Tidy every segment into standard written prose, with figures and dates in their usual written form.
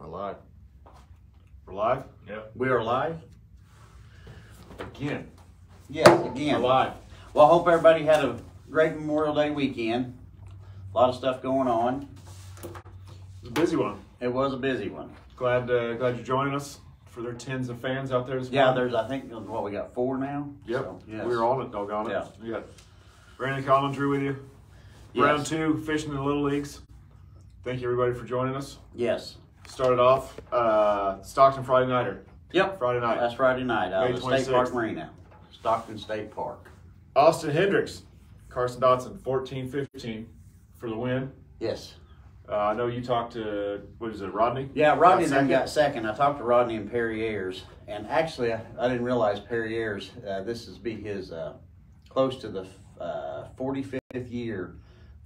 live. We're live? Yep. We are live? Again. Yes, again. We're live. Well, I hope everybody had a great Memorial Day weekend. A lot of stuff going on. It was a busy one. It was a busy one. Glad you're joining us for their tens of fans out there this Yeah, morning. there's, I think, what, we got 4 now? Yep. So, yes. We were on it, doggone it. Yeah. We got Brandon Collins, Drew with you. Yes. Round 2, fishing in the Little Leagues. Thank you, everybody, for joining us. Yes. Started off Stockton Friday Nighter. Yep. Friday night. That's Friday night out May of the State 26th. Park Marina. Stockton State Park. Austin Hendricks, Carson Dotson, 14-15 for the win. Yes. I know you talked to, what is it, Rodney? Yeah, Rodney Got then second? got second. I talked to Rodney in Perrieres, and actually I didn't realize Perrieres, this is be his close to the 45th year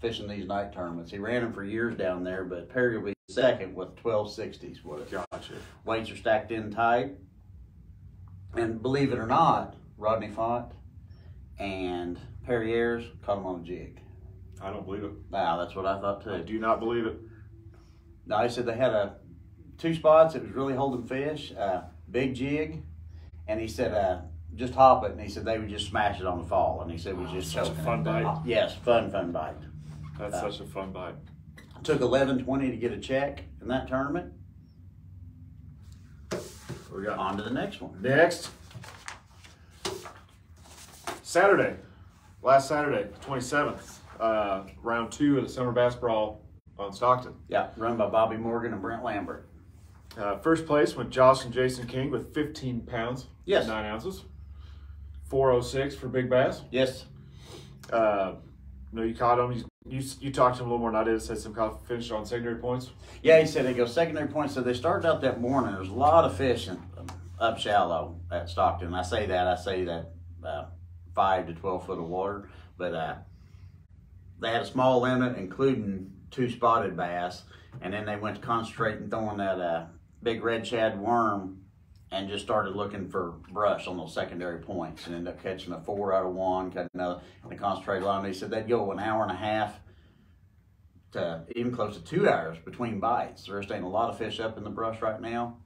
fishing these night tournaments. He ran them for years down there, but Perry will be second with 1260s. Gotcha. Weights are stacked in tight, and believe it or not, Rodney fought, and Perrieres caught him on a jig. I don't believe it. Wow, that's what I thought I too. do not believe it. No, he said they had 2 spots. It was really holding fish, big jig, and he said just hop it, and he said they would just smash it on the fall, and he said we just such a choking fun it. bite. Yes, fun bite. That's such a fun bite. Took 11.20 to get a check in that tournament. What we got? On to the next one. Next, Saturday, last Saturday, 27th, round 2 of the Summer Bass Brawl on Stockton. Yeah, run by Bobby Morgan and Brent Lambert. First place went Josh and Jason King with 15 pounds, Yes. 9 ounces. 406 for Big Bass. Yes. No, you caught him. You talked to him a little more than I did. Said some finished on secondary points. Yeah, he said they go secondary points. So they started out that morning. There's a lot of fishing up shallow at Stockton. I say that 5 to 12 foot of water. But they had a small limit, including 2 spotted bass. And then they went to concentrating throwing that big red shad worm and just started looking for brush on those secondary points and ended up catching a 4 out of 1, cut another, and they concentrated on it. They said they'd go an hour and a half to even close to 2 hours between bites. There's staying a lot of fish up in the brush right now.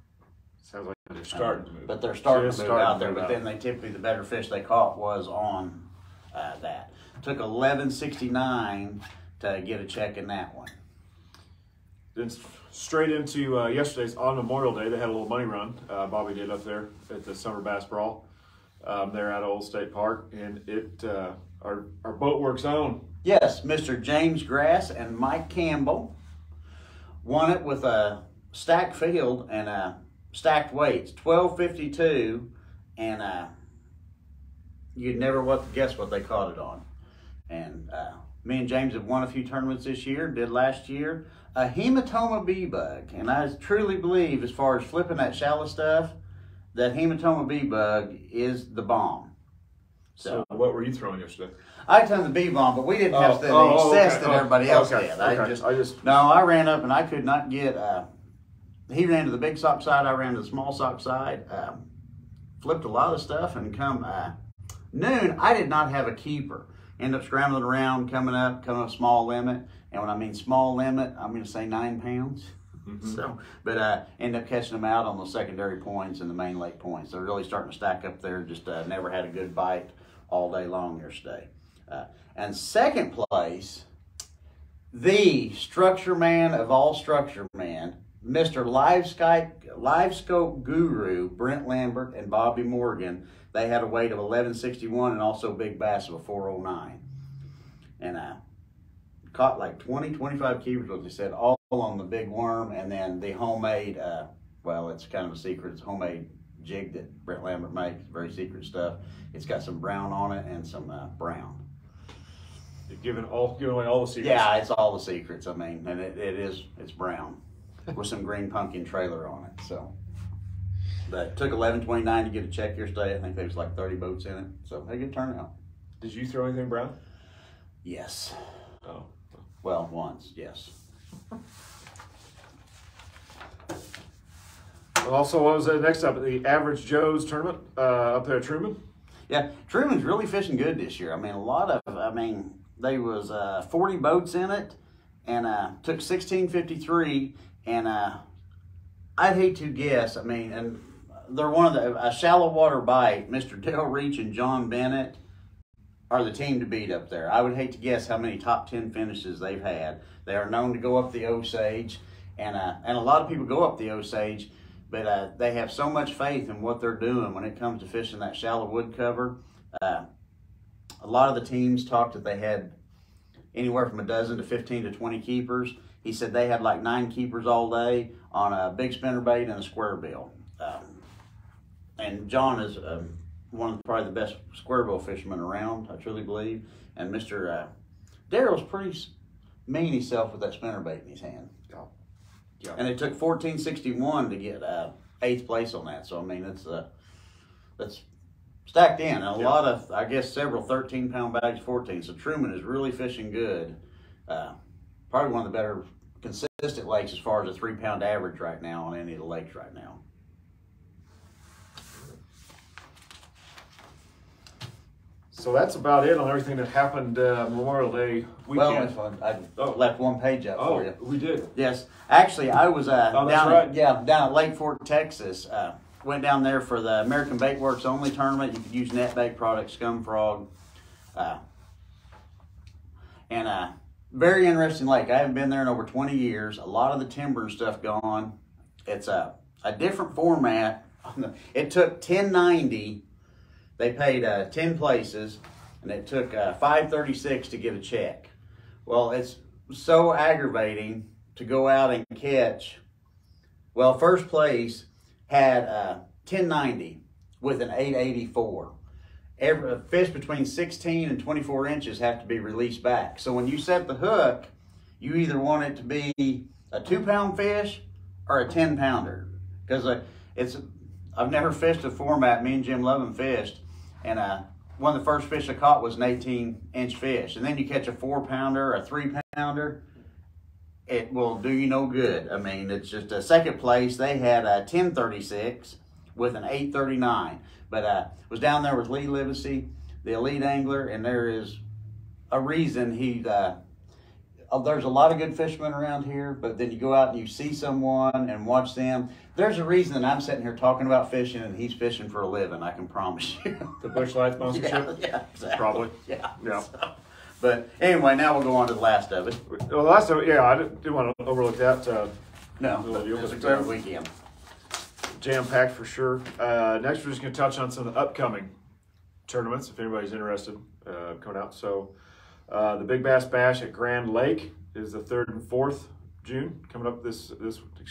Sounds like they're starting to move. But they're starting Just to move out starting to there. move But then they typically, the better fish they caught was on that. Took 11.69 to get a check in that one. Then straight into yesterday's on Memorial Day, they had a little money run. Bobby did up there at the Summer Bass Brawl. There at Old State Park, and it our Boatworks own. Yes, Mr. James Grass and Mike Campbell won it with a stacked field and stacked weights, 12.52, and you'd never guess what they caught it on. And me and James have won a few tournaments this year, did last year. A hematoma bee bug, and I truly believe, as far as flipping that shallow stuff, that hematoma bee bug is the bomb. So what were you throwing yesterday? I turned the bee bomb, but we didn't have the success that everybody else okay, did. okay. I ran up and I could not get. He ran to the big sock side. I ran to the small sock side. Flipped a lot of stuff and come noon. I did not have a keeper. Ended up scrambling around, coming up small limit. And when I mean small limit, I'm going to say 9 pounds. Mm-hmm. So, but ended up catching them out on the secondary points and the main lake points. They're really starting to stack up there. Just never had a good bite all day long yesterday. And second place, the structure man of all structure men, Mr. Livescope Guru, Brent Lambert and Bobby Morgan. They had a weight of 11.61 and also big bass of a 4.09. And caught like 20, 25 keepers, what they said, all on the big worm, and then the homemade, well, it's kind of a secret, it's homemade jig that Brent Lambert makes, very secret stuff. It's got some brown on it and some brown. You're giving away all the secrets. Yeah, it's all the secrets, I mean, and it's brown with some green pumpkin trailer on it, so. But it took 11.29 to get a check yesterday. I think there was like 30 boats in it, so had a good turnout. Did you throw anything brown? Yes. Oh. Well, once, yes. Also, what was that next up? The Average Joe's tournament up there at Truman? Yeah, Truman's really fishing good this year. I mean, there was 40 boats in it, and took 16.53, and I'd hate to guess. I mean, and they're one of a shallow water bite. Mr. Dale Reach and John Bennett are the team to beat up there. I would hate to guess how many top 10 finishes they've had. They are known to go up the Osage, and a lot of people go up the Osage, but they have so much faith in what they're doing when it comes to fishing that shallow wood cover. A lot of the teams talked that they had anywhere from a dozen to 15 to 20 keepers. He said they had like 9 keepers all day on a big spinnerbait and a square bill. And John is one of probably the best square bill fishermen around, I truly believe. And Mr. Daryl's pretty mean himself with that spinnerbait in his hand. Yeah. And it took 1461 to get 8th place on that. So I mean, that's stacked in. And a lot of, I guess, several 13-pound bags, 14. So Truman is really fishing good. Probably one of the better consistent lakes as far as a 3-pound average right now on any of the lakes right now. So that's about it on everything that happened Memorial Day weekend. Well, I left one page up for you. We did. Yes, actually, I was down at Lake Fork, Texas. Went down there for the American Bait Works only tournament. You could use net bait products, Scum Frog, and very interesting lake. I haven't been there in over 20 years. A lot of the timber and stuff gone. It's a different format. It took 1090. They paid 10 places, and it took $536 to get a check. Well, it's so aggravating to go out and catch. Well, first place had 1090 with an 884. Every fish between 16 and 24 inches have to be released back. So when you set the hook, you either want it to be a 2-pound fish or a 10-pounder. Because I've never fished a format me and Jim Lovin fished, and one of the first fish I caught was an 18-inch fish. And then you catch a 4-pounder, a 3-pounder, it will do you no good. I mean, it's just a second place. They had a 1036 with an 839. But was down there with Lee Livesey, the elite angler, and there is a reason there's a lot of good fishermen around here, but then you go out and you see someone and watch them. There's a reason that I'm sitting here talking about fishing and he's fishing for a living, I can promise you. The Bush Light sponsorship? Yeah, exactly. Probably. Yeah. So, but anyway, now we'll go on to the last of it. Well, the last of it, I didn't want to overlook that. No, but it was a great weekend. Jam-packed for sure. Next, we're just going to touch on some of the upcoming tournaments, if anybody's interested coming out. So, the Big Bass Bash at Grand Lake is the 3rd and 4th June, coming up this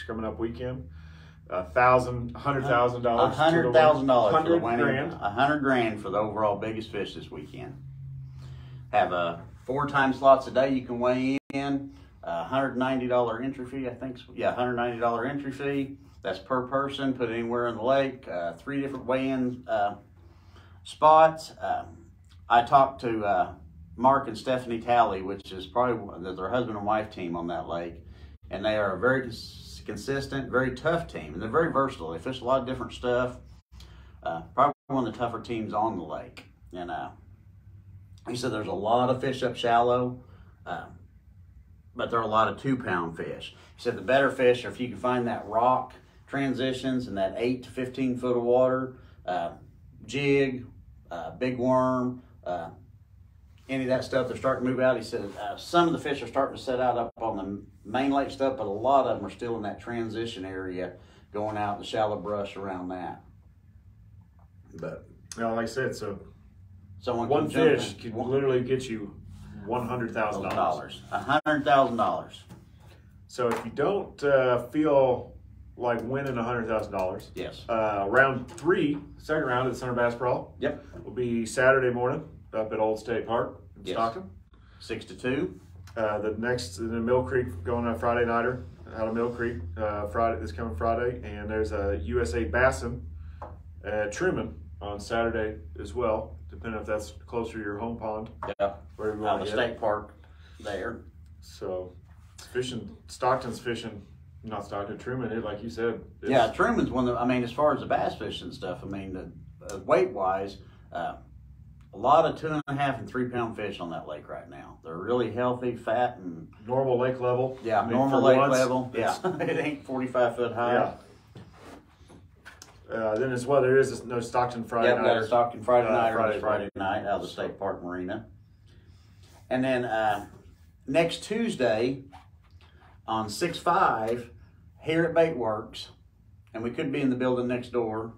coming up weekend. $100,000. $100,000 for the winning. $100,000 for the overall biggest fish this weekend. Have 4 time slots a day you can weigh in. $190 entry fee, I think. Yeah, $190 entry fee. That's per person. Put anywhere in the lake. 3 different weigh-in spots. I talked to Mark and Stephanie Talley, which is probably their husband and wife team on that lake, and they are a very consistent, very tough team, and they're very versatile. They fish a lot of different stuff. Probably one of the tougher teams on the lake. And he said there's a lot of fish up shallow, but there are a lot of 2-pound fish. He said the better fish are if you can find that rock transitions and that 8 to 15 foot of water, jig, big worm, any of that stuff. They're starting to move out. He said some of the fish are starting to set out up on the main lake stuff, but a lot of them are still in that transition area, going out in the shallow brush around that. But like I said, so one fish can literally get you $100,000. $100,000. So if you don't feel like winning $100,000, yes, round 3, second round of the Summer Bass Brawl, will be Saturday morning up at Old State Park in Stockton, 6 to 2. The next in Mill Creek, going on Friday nighter out of Mill Creek, this coming Friday, and there's a USA Bassin at Truman on Saturday as well, depending if that's closer to your home pond. Yeah, where you out of the state park there. So Stockton's fishing, not Stockton, Truman, like you said. Yeah, Truman's one of as far as the bass fishing stuff, weight-wise, a lot of 2.5 and 3-pound fish on that lake right now. They're really healthy, fat, and normal lake level. Yeah, normal lake level. Yeah, it ain't 45 foot high. Then as well, there is no Stockton Friday Yep, night. got a Stockton Friday night Friday Friday night out of the State Park Marina. And then next Tuesday on 6/5 here at Bait Works, and we could be in the building next door,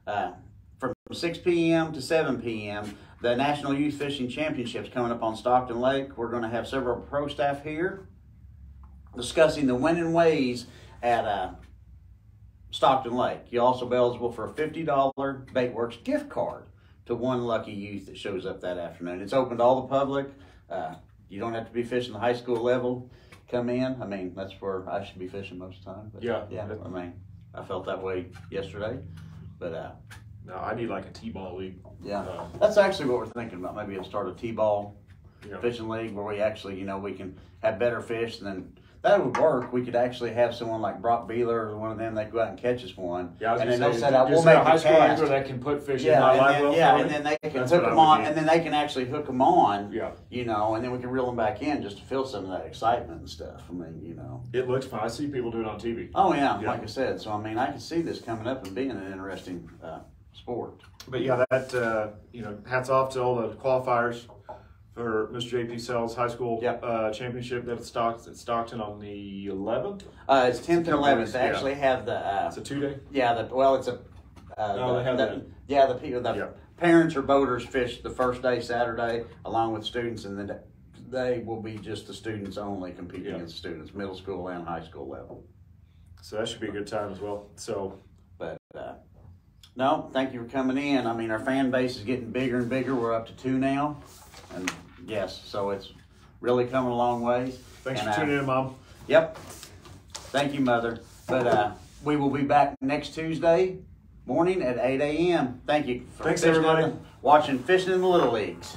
from 6 p.m. to 7 p.m., the National Youth Fishing Championships coming up on Stockton Lake. We're going to have several pro staff here discussing the winning ways at Stockton Lake. You'll also be eligible for a $50 Baitworks gift card to one lucky youth that shows up that afternoon. It's open to all the public. You don't have to be fishing the high school level. Come in. I mean, that's where I should be fishing most of the time. But Yeah. I mean, I felt that way yesterday. But No, I need like a T-ball league. yeah, that's actually what we're thinking about. Maybe we'll start a T-ball Yeah. fishing league where we actually, we can have better fish, and then that would work. We could actually have someone like Brock Beeler or one of them that go out and catch us one. Yeah, I was and then gonna they'll say, set out. We'll just make a high the school cast. angler that can put fish in Yeah, my and live then, well. yeah, for and me. then they can That's hook what I them would on, do. and then they can actually hook them on. Yeah. And then we can reel them back in just to feel some of that excitement and stuff. I mean, It looks fun. I see people do it on TV. Oh yeah, Yeah. like I said. So I mean, I can see this coming up and being an interesting sport. But yeah, that hats off to all the qualifiers for Mr. JP Sells High School Yep. Championship that's at Stockton on the 11th. It's 10th and 11th. They Yeah. actually have the It's a 2-day. it's a No, they have the Yeah. parents or boaters fish the first day Saturday along with students, and then they will be just the students only competing Yeah. against students, middle school and high school level. So that should be a good time as well. So But no, thank you for coming in. I mean, our fan base is getting bigger and bigger. We're up to 2 now, and yes, so it's really coming a long ways. thanks And, for tuning in, Mom. Yep. Thank you, Mother. But we will be back next Tuesday morning at 8 a.m. Thank you. For Thanks, fishing everybody. watching Fishing in the Little Leagues.